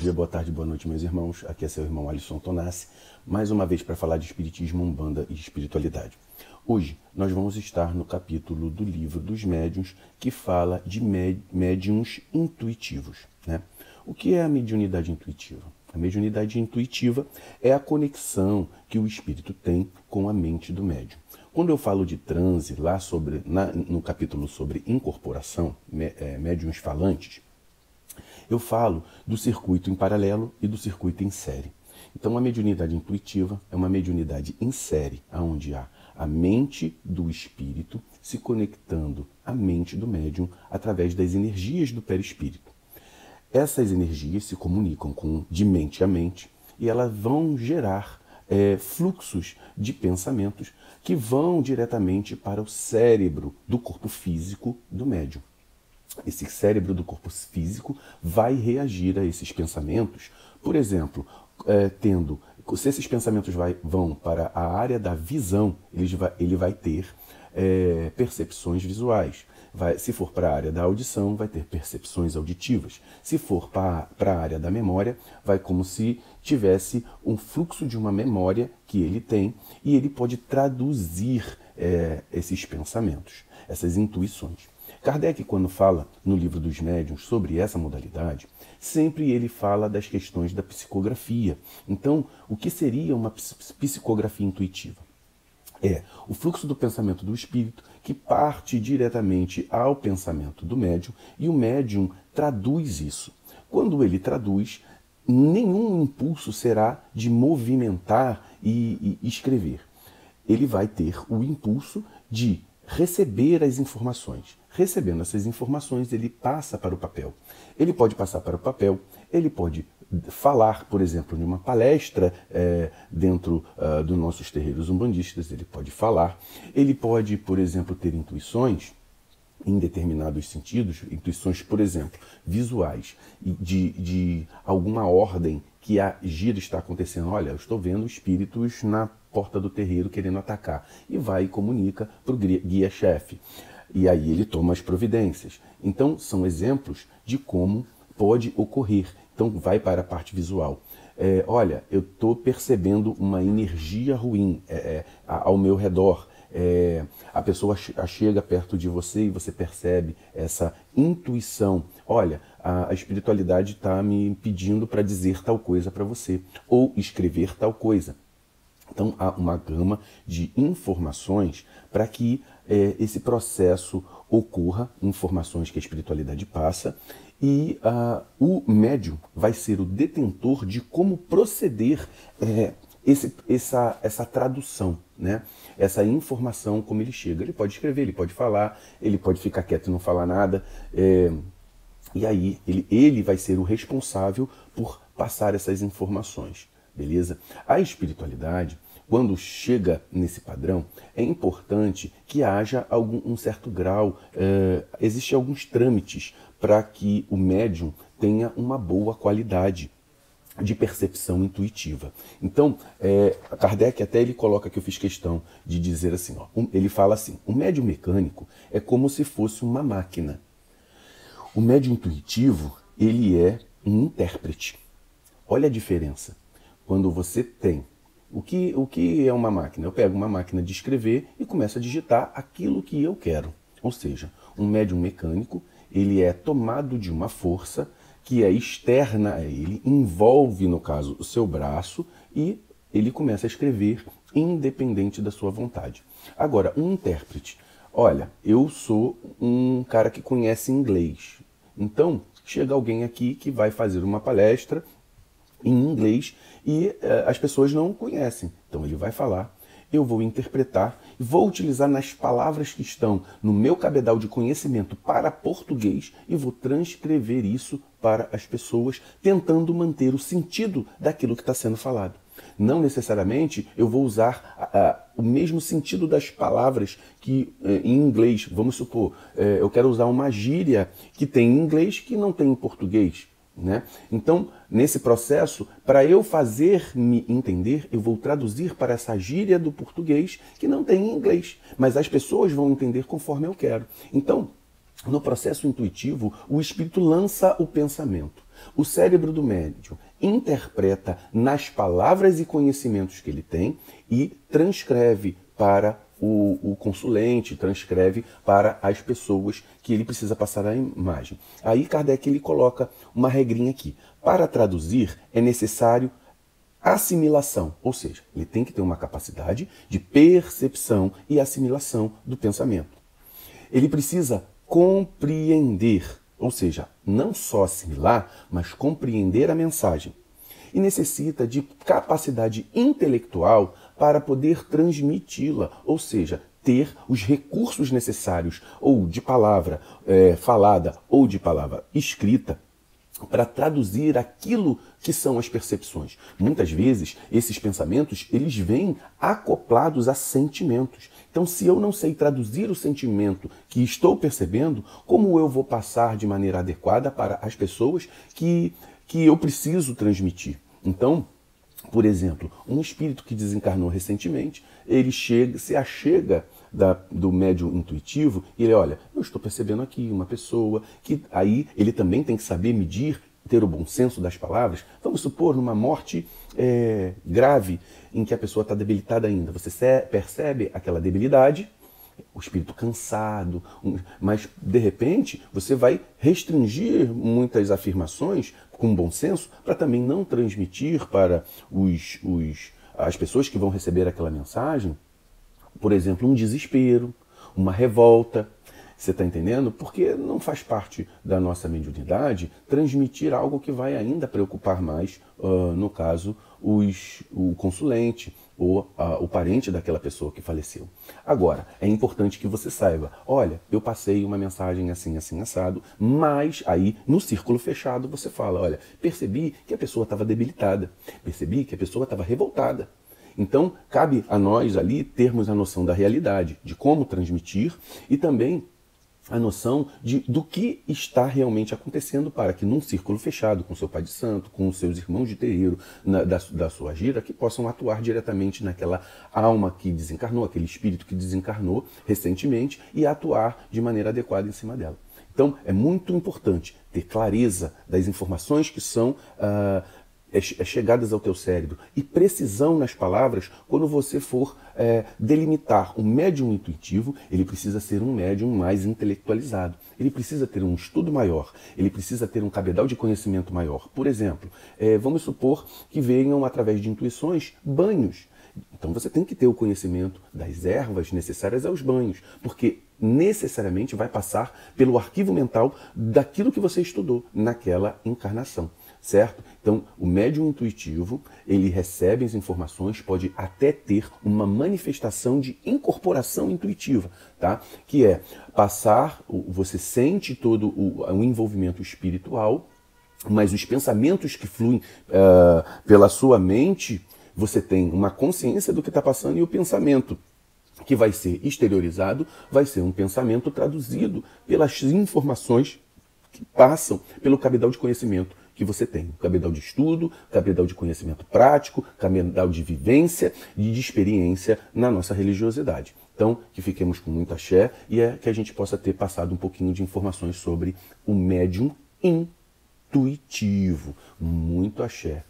dia, boa tarde, boa noite, meus irmãos. Aqui é seu irmão Alisson Tonassi, mais uma vez para falar de Espiritismo, Umbanda e Espiritualidade. Hoje nós vamos estar no capítulo do Livro dos Médiuns que fala de médiuns intuitivos, né? O que é a mediunidade intuitiva? A mediunidade intuitiva é a conexão que o espírito tem com a mente do médium. Quando eu falo de transe, lá no capítulo sobre incorporação, médiuns falantes, eu falo do circuito em paralelo e do circuito em série. Então, a mediunidade intuitiva é uma mediunidade em série, onde há a mente do espírito se conectando à mente do médium através das energias do perispírito. Essas energias se comunicam de mente a mente e elas vão gerar fluxos de pensamentos que vão diretamente para o cérebro do corpo físico do médium. Esse cérebro do corpo físico vai reagir a esses pensamentos, por exemplo, se esses pensamentos vão para a área da visão, ele vai ter percepções visuais. Se for para a área da audição, vai ter percepções auditivas. Se for para a área da memória, vai como se tivesse um fluxo de uma memória que ele tem e ele pode traduzir esses pensamentos, essas intuições. Kardec, quando fala no Livro dos Médiuns sobre essa modalidade, sempre ele fala das questões da psicografia. Então, o que seria uma psicografia intuitiva? É o fluxo do pensamento do espírito que parte diretamente ao pensamento do médium e o médium traduz isso. Quando ele traduz, nenhum impulso será de movimentar e escrever. Ele vai ter o impulso de receber as informações. Recebendo essas informações, ele passa para o papel. Ele pode passar para o papel, ele pode falar, por exemplo, em uma palestra dentro dos nossos terreiros umbandistas, ele pode falar. Ele pode, por exemplo, ter intuições em determinados sentidos, intuições, por exemplo, visuais, de alguma ordem que a gira está acontecendo. Olha, eu estou vendo espíritos na porta do terreiro querendo atacar. E vai e comunica para o guia-chefe. E aí ele toma as providências. Então, são exemplos de como pode ocorrer. Então, vai para a parte visual. Olha, eu estou percebendo uma energia ruim ao meu redor. A pessoa chega perto de você e você percebe essa intuição. Olha, a espiritualidade está me pedindo para dizer tal coisa para você, ou escrever tal coisa. Então, há uma gama de informações para que esse processo ocorra, informações que a espiritualidade passa, e o médium vai ser o detentor de como proceder essa tradução, né? Essa informação, como ele chega. Ele pode escrever, ele pode falar, ele pode ficar quieto e não falar nada, e aí ele vai ser o responsável por passar essas informações, beleza? A espiritualidade, quando chega nesse padrão, é importante que haja um certo grau, existem alguns trâmites para que o médium tenha uma boa qualidade de percepção intuitiva. Então, Kardec até ele coloca que eu fiz questão de dizer assim, ele fala assim, o médium mecânico é como se fosse uma máquina. O médium intuitivo, ele é um intérprete. Olha a diferença. Quando você tem o que é uma máquina? Eu pego uma máquina de escrever e começo a digitar aquilo que eu quero. Ou seja, um médium mecânico, ele é tomado de uma força que é externa a ele, envolve, no caso, o seu braço e ele começa a escrever independente da sua vontade. Agora, um intérprete. Olha, eu sou um cara que conhece inglês. Então, chega alguém aqui que vai fazer uma palestra em inglês e as pessoas não o conhecem. Então ele vai falar, eu vou interpretar, vou utilizar nas palavras que estão no meu cabedal de conhecimento para português e vou transcrever isso para as pessoas, tentando manter o sentido daquilo que está sendo falado. Não necessariamente eu vou usar o mesmo sentido das palavras que em inglês. Vamos supor, eu quero usar uma gíria que tem em inglês que não tem em português. Né? Então, nesse processo, para eu fazer-me entender, eu vou traduzir para essa gíria do português que não tem em inglês, mas as pessoas vão entender conforme eu quero. Então, No processo intuitivo, o espírito lança o pensamento. O cérebro do médium interpreta nas palavras e conhecimentos que ele tem e transcreve para o consulente, transcreve para as pessoas que ele precisa passar a imagem. Aí Kardec ele coloca uma regrinha aqui. Para traduzir é necessário assimilação, ou seja, ele tem que ter uma capacidade de percepção e assimilação do pensamento. Ele precisa compreender, ou seja, não só assimilar, mas compreender a mensagem. E necessita de capacidade intelectual para poder transmiti-la, ou seja, ter os recursos necessários, ou de palavra falada, ou de palavra escrita, para traduzir aquilo que são as percepções. Muitas vezes, esses pensamentos, eles vêm acoplados a sentimentos. Então, se eu não sei traduzir o sentimento que estou percebendo, como eu vou passar de maneira adequada para as pessoas que eu preciso transmitir? Então, por exemplo, um espírito que desencarnou recentemente, ele se achega do médium intuitivo e ele, olha, eu estou percebendo aqui uma pessoa que aí ele também tem que saber medir, ter o bom senso das palavras. Vamos supor, numa morte grave, em que a pessoa está debilitada ainda. Você percebe aquela debilidade, o espírito cansado, mas de repente você vai restringir muitas afirmações com bom senso para também não transmitir para as pessoas que vão receber aquela mensagem, por exemplo, um desespero, uma revolta. Você está entendendo? Porque não faz parte da nossa mediunidade transmitir algo que vai ainda preocupar mais, no caso, o consulente ou o parente daquela pessoa que faleceu. Agora, é importante que você saiba, olha, eu passei uma mensagem assim, assim, assado, mas aí no círculo fechado você fala, olha, percebi que a pessoa estava debilitada, percebi que a pessoa estava revoltada. Então, cabe a nós ali termos a noção da realidade, de como transmitir e também a noção do que está realmente acontecendo para que num círculo fechado, com seu pai de santo, com os seus irmãos de terreiro da sua gira, que possam atuar diretamente naquela alma que desencarnou, aquele espírito que desencarnou recentemente e atuar de maneira adequada em cima dela. Então, é muito importante ter clareza das informações que são chegadas ao teu cérebro e precisão nas palavras quando você for delimitar um médium intuitivo. Ele precisa ser um médium mais intelectualizado, ele precisa ter um estudo maior, ele precisa ter um cabedal de conhecimento maior. Por exemplo, vamos supor que venham através de intuições banhos. Então você tem que ter o conhecimento das ervas necessárias aos banhos, porque necessariamente vai passar pelo arquivo mental daquilo que você estudou naquela encarnação. Certo? Então, o médium intuitivo, ele recebe as informações, pode até ter uma manifestação de incorporação intuitiva, tá? Que é passar, você sente todo o envolvimento espiritual, mas os pensamentos que fluem pela sua mente, você tem uma consciência do que está passando e o pensamento que vai ser exteriorizado vai ser um pensamento traduzido pelas informações que passam pelo cabedal de conhecimento que você tem. Cabedal de estudo, cabedal de conhecimento prático, cabedal de vivência e de experiência na nossa religiosidade. Então, que fiquemos com muita axé e que a gente possa ter passado um pouquinho de informações sobre o médium intuitivo. Muito axé.